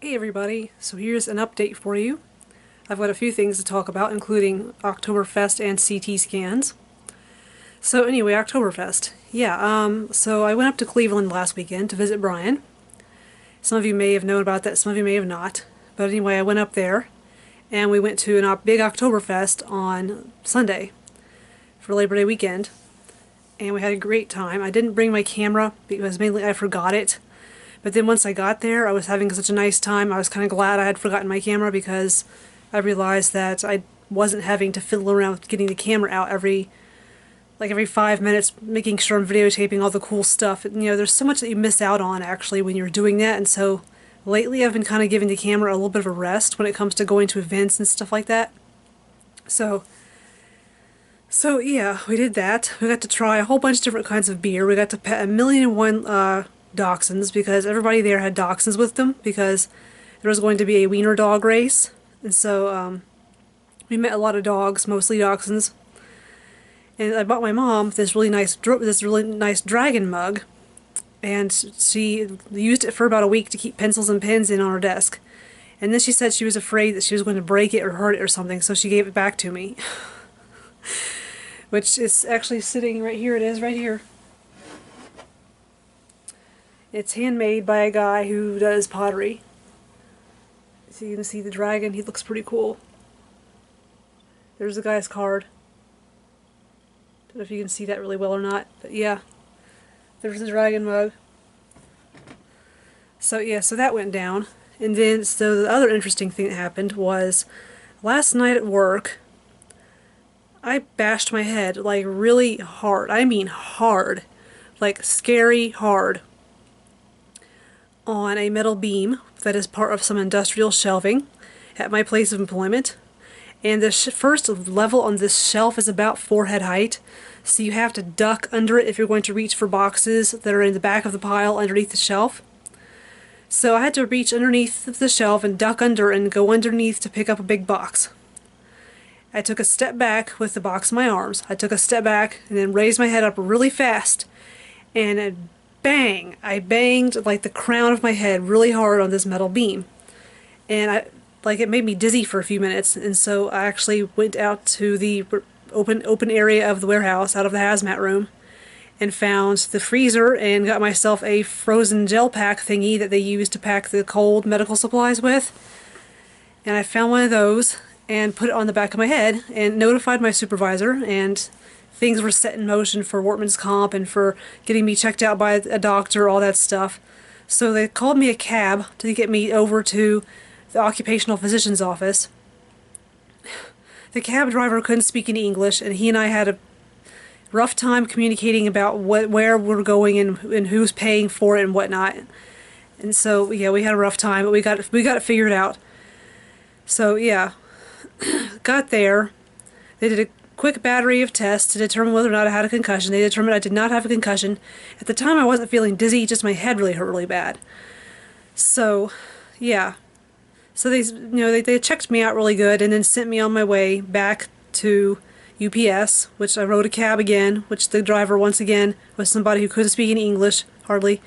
Hey everybody, so here's an update for you. I've got a few things to talk about, including Oktoberfest and CT scans. So anyway, Oktoberfest. So I went up to Cleveland last weekend to visit Brian. Some of you may have known about that, some of you may have not. But anyway, I went up there, and we went to a big Oktoberfest on Sunday for Labor Day weekend. And we had a great time. I didn't bring my camera because mainly I forgot it. But then once I got there, I was having such a nice time. I was kind of glad I had forgotten my camera because I realized that I wasn't having to fiddle around with getting the camera out every 5 minutes, making sure I'm videotaping all the cool stuff. You know, there's so much that you miss out on actually when you're doing that, and so lately I've been kind of giving the camera a little bit of a rest when it comes to going to events and stuff like that. So yeah, we did that. We got to try a whole bunch of different kinds of beer. We got to pet 1,000,001 dachshunds because everybody there had dachshunds with them because there was going to be a wiener dog race, and so we met a lot of dogs, mostly dachshunds. And I bought my mom this really nice dragon mug, and she used it for about a week to keep pencils and pens in on her desk. And then she said she was afraid that she was going to break it or hurt it or something, so she gave it back to me. Which is actually sitting right here. It is right here. It's handmade by a guy who does pottery. So you can see the dragon. He looks pretty cool. There's the guy's card. Don't know if you can see that really well or not, but yeah. There's the dragon mug. So yeah, so that went down. And then, so the other interesting thing that happened was last night at work, I bashed my head like really hard. I mean hard. Like scary hard. On a metal beam that is part of some industrial shelving at my place of employment. And the first level on this shelf is about forehead height, so you have to duck under it if you're going to reach for boxes that are in the back of the pile underneath the shelf. So I had to reach underneath the shelf and duck under and go underneath to pick up a big box. I took a step back with the box in my arms. I took a step back and then raised my head up really fast, and bang! I banged like the crown of my head really hard on this metal beam, and it made me dizzy for a few minutes. And so I actually went out to the open area of the warehouse, out of the hazmat room, and found the freezer and got myself a frozen gel pack thingy that they use to pack the cold medical supplies with. And I found one of those and put it on the back of my head and notified my supervisor, and things were set in motion for workman's comp and for getting me checked out by a doctor, all that stuff. So they called me a cab to get me over to the occupational physician's office. The cab driver couldn't speak any English, and he and I had a rough time communicating about where we're going and who's paying for it and whatnot. And so yeah, we had a rough time, but we got it figured out. So yeah, got there. They did a quick battery of tests to determine whether or not I had a concussion. They determined I did not have a concussion. At the time I wasn't feeling dizzy, just my head really hurt really bad. So yeah. So they checked me out really good and then sent me on my way back to UPS, which I rode a cab again, which the driver once again was somebody who couldn't speak any English, hardly.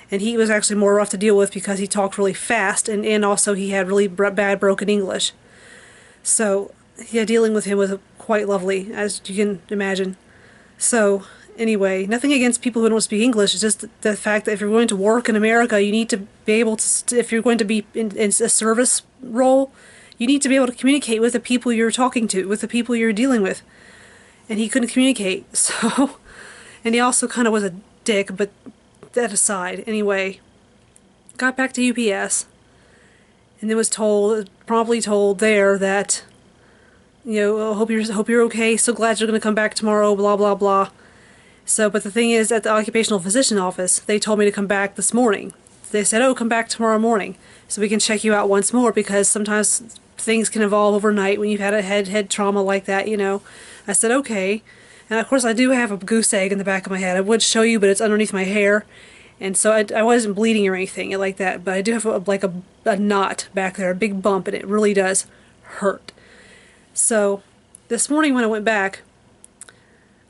And he was actually more rough to deal with because he talked really fast, and also he had really bad broken English. So yeah, dealing with him was quite lovely, as you can imagine. So anyway, nothing against people who don't speak English. It's just the fact that if you're going to work in America, you need to be able to, if you're going to be in a service role, you need to be able to communicate with the people you're talking to, with the people you're dealing with. And he couldn't communicate, so... And he also kind of was a dick, but that aside. Anyway, got back to UPS, and then was promptly told there that, you know, hope you're okay, so glad you're going to come back tomorrow, blah blah blah. So, but the thing is, at the occupational physician office, they told me to come back this morning. They said, oh, come back tomorrow morning so we can check you out once more, because sometimes things can evolve overnight when you've had a head trauma like that, you know. I said, okay. And of course I do have a goose egg in the back of my head. I would show you, but it's underneath my hair. And so I wasn't bleeding or anything like that, but I do have a knot back there, a big bump, and it really does hurt. So this morning when I went back,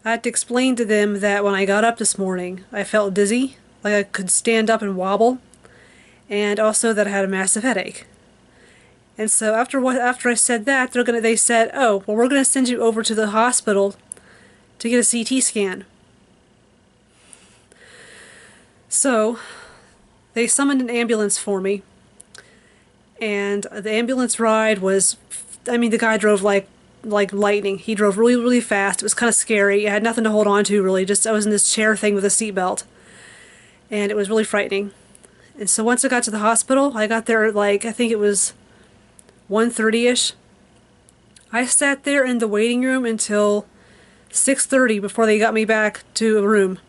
I had to explain to them that when I got up this morning, I felt dizzy, like I could stand up and wobble. and also that I had a massive headache. And so after I said that, they said, "Oh, well, we're gonna send you over to the hospital to get a CT scan." So they summoned an ambulance for me, and the ambulance ride was, I mean, the guy drove like lightning. He drove really, really fast. It was kind of scary. I had nothing to hold on to, really. Just I was in this chair thing with a seatbelt, and it was really frightening. And so once I got to the hospital, I got there at like, I think it was 1:30ish. I sat there in the waiting room until 6:30 before they got me back to a room.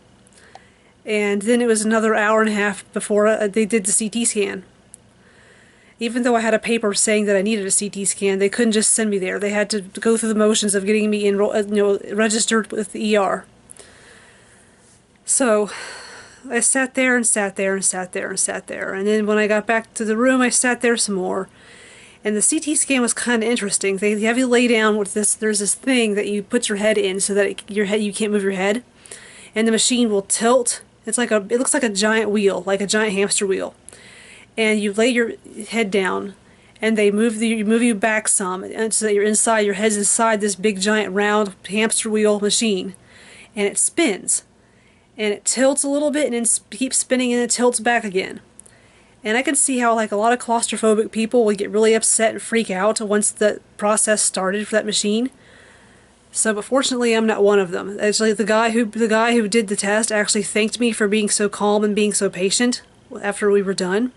And then it was another hour and a half before they did the CT scan. Even though I had a paper saying that I needed a CT scan, they couldn't just send me there. They had to go through the motions of getting me registered with the ER. So I sat there and sat there and sat there and sat there. And then when I got back to the room, I sat there some more. And the CT scan was kind of interesting. They have you lay down with this. There's this thing that you put your head in so that you can't move your head, and the machine will tilt. It looks like a giant wheel, like a giant hamster wheel. And you lay your head down, and they move you back some, and so that your head's inside this big giant round hamster wheel machine, and it spins, and it tilts a little bit, and then keeps spinning, and it tilts back again. And I can see how like a lot of claustrophobic people would get really upset and freak out once the process started for that machine. So, but fortunately, I'm not one of them. Actually, the guy who did the test actually thanked me for being so calm and being so patient after we were done.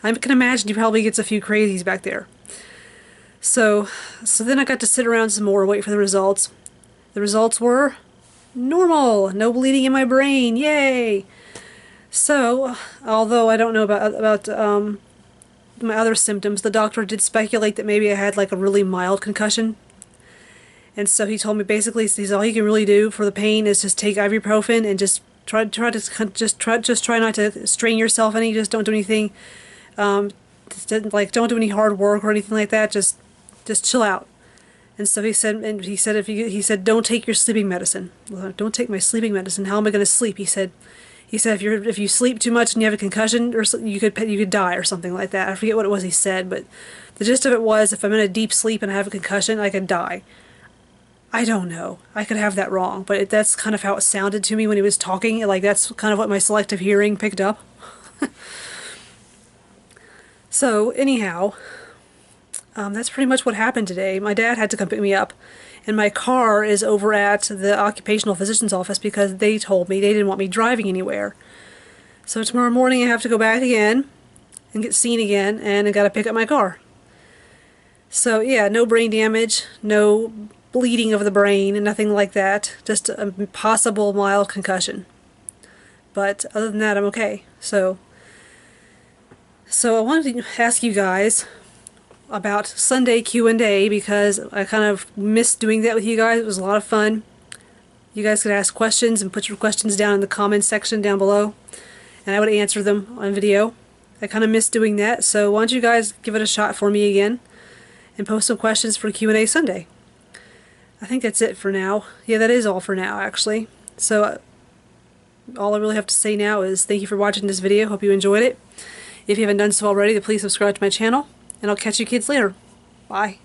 I can imagine he probably gets a few crazies back there. So then I got to sit around some more and wait for the results. The results were normal, no bleeding in my brain, yay! So, although I don't know about my other symptoms, the doctor did speculate that maybe I had like a really mild concussion. And so he told me basically, all you can really do for the pain is just take ibuprofen and just try not to strain yourself any. Just don't do anything, don't do any hard work or anything like that. Just chill out. And so he said, don't take your sleeping medicine. Well, don't take my sleeping medicine. How am I going to sleep? He said if you sleep too much and you have a concussion, or you could die or something like that. I forget what it was he said, but the gist of it was if I'm in a deep sleep and I have a concussion, I could die. I don't know. I could have that wrong, but that's kind of how it sounded to me when he was talking. Like that's kind of what my selective hearing picked up. So anyhow, that's pretty much what happened today. My dad had to come pick me up, and my car is over at the occupational physician's office because they told me they didn't want me driving anywhere. So tomorrow morning I have to go back again and get seen again, and I gotta pick up my car. So yeah, no brain damage, no bleeding of the brain, and nothing like that. Just a possible mild concussion. But other than that, I'm okay. So I wanted to ask you guys about Sunday Q&A because I kind of missed doing that with you guys. It was a lot of fun. You guys could ask questions and put your questions down in the comments section down below, and I would answer them on video. I kind of missed doing that, so why don't you guys give it a shot for me again and post some questions for Q&A Sunday. I think that's it for now. Yeah, that is all for now, actually. So all I really have to say now is thank you for watching this video. Hope you enjoyed it. If you haven't done so already, then please subscribe to my channel, and I'll catch you kids later. Bye.